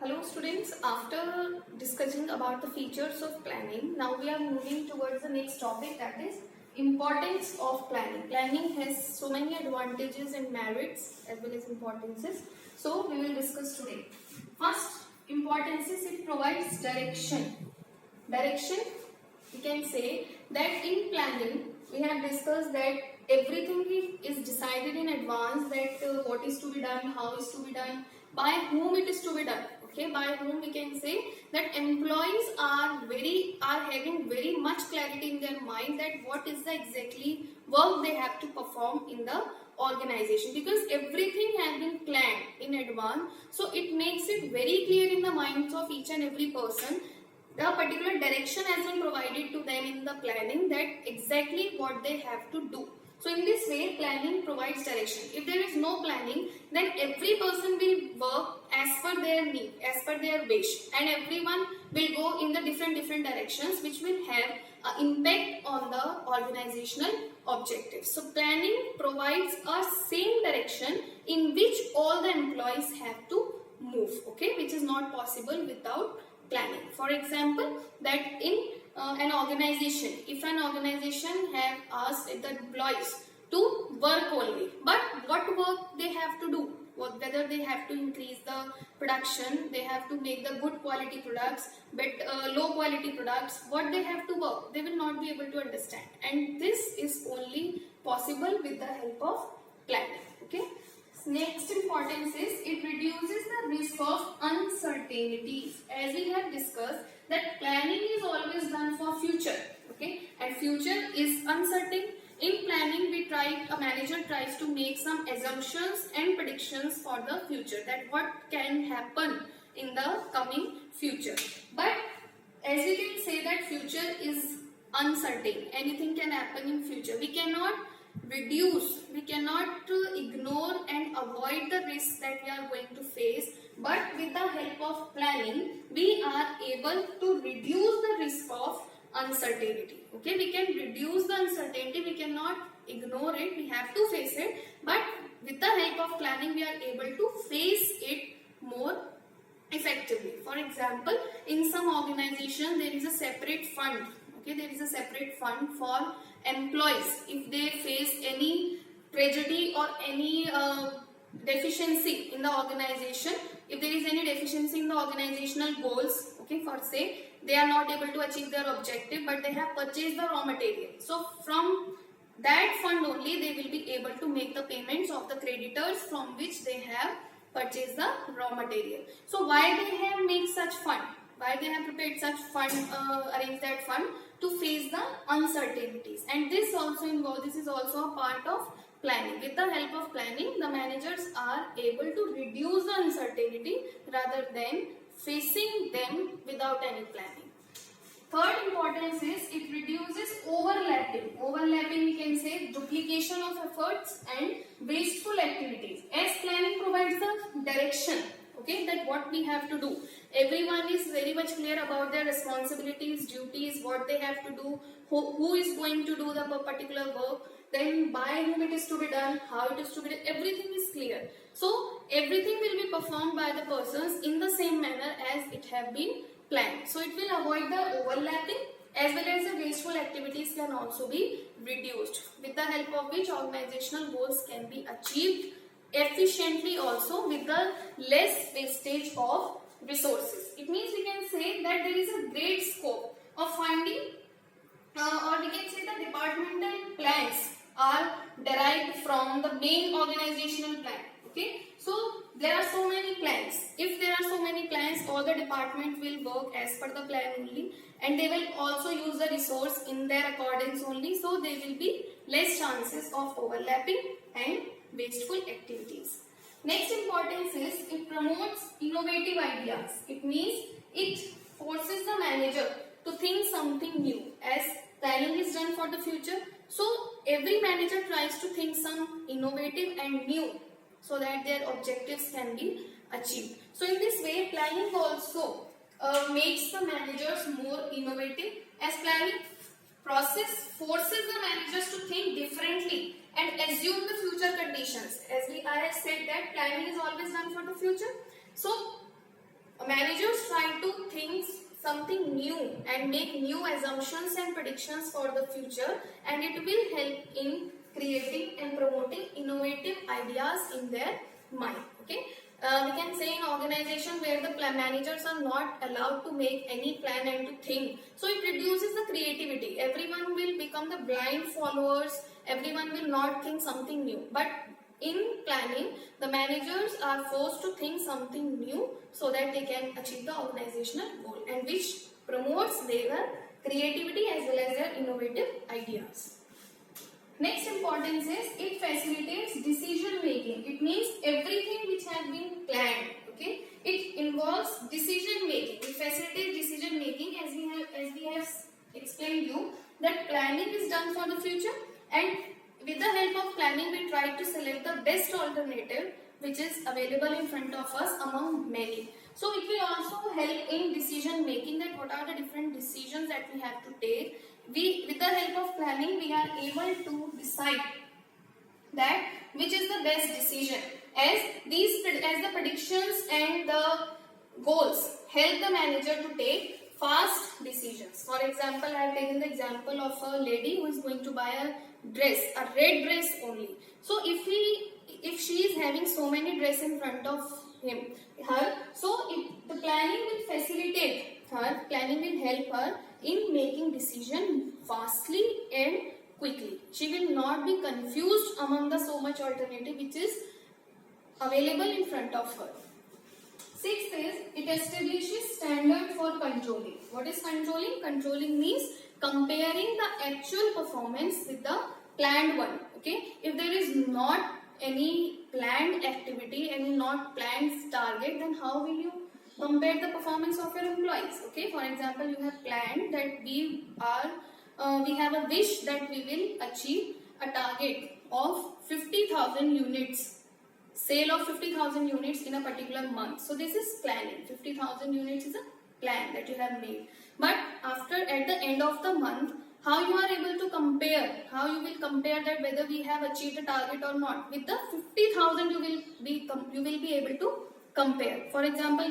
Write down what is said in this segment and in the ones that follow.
Hello students, after discussing about the features of planning, now we are moving towards the next topic, that is importance of planning. Planning has so many advantages and merits as well as importances. So we will discuss today. First importance is it provides direction. Direction, we can say that in planning we have discussed that everything is decided in advance, that what is to be done, how is to be done, by whom it is to be done. Okay, by whom we can say that employees are having very much clarity in their mind that what is the exactly work they have to perform in the organization, because everything has been planned in advance. So it makes it very clear in the minds of each and every person. The particular direction has been provided to them in the planning, that exactly what they have to do. So in this way, planning provides direction. If there is no planning, then every person will work as per their need, as per their wish, and everyone will go in the different directions, which will have an impact on the organizational objectives. So planning provides a same direction in which all the employees have to move, okay, which is not possible without planning. For example, that in an organization, if an organization have asked the employees to work only, but what work they have to do, whether they have to increase the production, they have to make the good quality products, but low quality products, what they have to work, they will not be able to understand, and this is only possible with the help of planning. Okay. Next importance is it reduces the risk of uncertainties. As we have discussed that planning is always done for future, okay, and future is uncertain. In planning, a manager tries to make some assumptions and predictions for the future, that what can happen in the coming future. But as we can say that future is uncertain, anything can happen in future. We cannot ignore and avoid the risks that we are going to face, but with the help of planning we are able to reduce the risk of uncertainty. Okay, we can reduce the uncertainty, we cannot ignore it, we have to face it, but with the help of planning we are able to face it more effectively. For example, in some organization there is a separate fund. Okay, there is a separate fund for employees. If they face any tragedy or any deficiency in the organization, if there is any deficiency in the organizational goals, okay, for say they are not able to achieve their objective, but they have purchased the raw material. So from that fund only they will be able to make the payments of the creditors from which they have purchased the raw material. So why they have made such fund? Why they have prepared such fund, arrange that fund to face the uncertainties, and this is also a part of planning. With the help of planning, the managers are able to reduce the uncertainty rather than facing them without any planning. Third importance is it reduces overlapping. Overlapping, we can say duplication of efforts and wasteful activities. As planning provides the direction, okay, that what we have to do. Everyone is very much clear about their responsibilities, duties, what they have to do, who is going to do the particular work, then by whom it is to be done, how it is to be done, everything is clear. So everything will be performed by the persons in the same manner as it have been planned. So it will avoid the overlapping, as well as the wasteful activities can also be reduced, with the help of which organizational goals can be achieved efficiently, also with the less wastage of resources. It means we can say that there is a great scope of finding, or we can say the departmental plans are derived from the main organizational plan. Okay, so there are so many plans. If there are so many plans, all the department will work as per the plan only, and they will also use the resource in their accordance only, so there will be less chances of overlapping and wasteful activities. Next importance is it promotes innovative ideas. It means it forces the manager to think something new, as planning is done for the future. So every manager tries to think some innovative and new, so that their objectives can be achieved. So in this way, planning also makes the managers more innovative, as planning process forces the managers to think differently and assume the future conditions. As I have said that planning is always done for the future. So managers try to think something new and make new assumptions and predictions for the future, and it will help in creating and promoting innovative ideas in their mind. Okay, we can say in organization where the managers are not allowed to make any plan and to think, so it reduces the creativity. Everyone will become the blind followers, everyone will not think something new. But in planning, the managers are forced to think something new so that they can achieve the organizational goal, and which promotes their creativity as well as their innovative ideas. Next importance is it facilitates decision making. It means everything which has been planned. Okay, it involves decision making. It facilitates decision making, as we have explained you that planning is done for the future, and with the help of planning we try to select the best alternative which is available in front of us among many. So it will also help in decision making, that what are the different decisions that we have to take. With the help of planning we are able to decide that which is the best decision, as the predictions and the goals help the manager to take fast decisions. For example, I have taken the example of a lady who is going to buy a dress, a red dress only. So if she is having so many dresses in front of her, so the planning will facilitate her, planning will help her in making decision fastly and quickly. She will not be confused among the so much alternative which is available in front of her. Sixth is it establishes standard for controlling. What is controlling? Controlling means comparing the actual performance with the planned one. Okay, if there is not any planned activity, any not planned target, then how will you compare the performance of your employees? Okay, for example, you have planned that we have a wish that we will achieve a target of 50,000 units, sale of 50,000 units in a particular month. So this is planning. 50,000 units is a plan that you have made. But at the end of the month, how you are able to compare, how you will compare that whether we have achieved a target or not. With the 50,000 you will be able to compare. For example,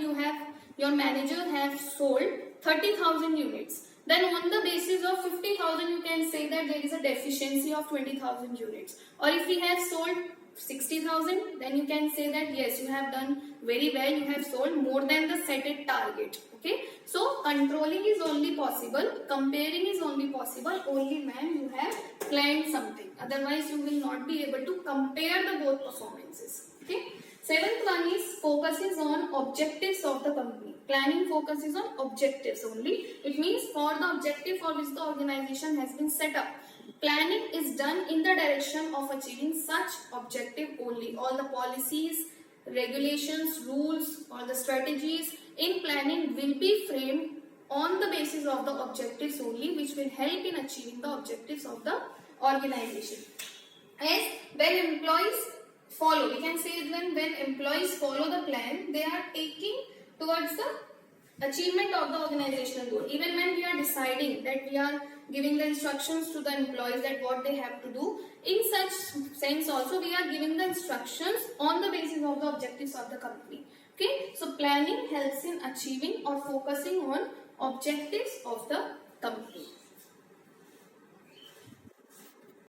your manager have sold 30,000 units. Then on the basis of 50,000 you can say that there is a deficiency of 20,000 units. Or if we have sold 60,000, then you can say that yes, you have done very well, you have sold more than the set target. Okay, so controlling is only possible, comparing is only possible only when you have planned something. Otherwise you will not be able to compare the both performances. Okay, seventh one is focuses on objectives of the company. Planning focuses on objectives only. It means for the objective for which the organization has been set up, planning is done in the direction of achieving such objective only. All the policies, regulations, rules, or the strategies in planning will be framed on the basis of the objectives only, which will help in achieving the objectives of the organization. As when employees follow, we can say when employees follow the plan, they are taking towards the achievement of the organizational goal. Even when we are deciding that we are giving the instructions to the employees that what they have to do, in such sense also we are giving the instructions on the basis of the objectives of the company. Okay, so planning helps in achieving or focusing on objectives of the company.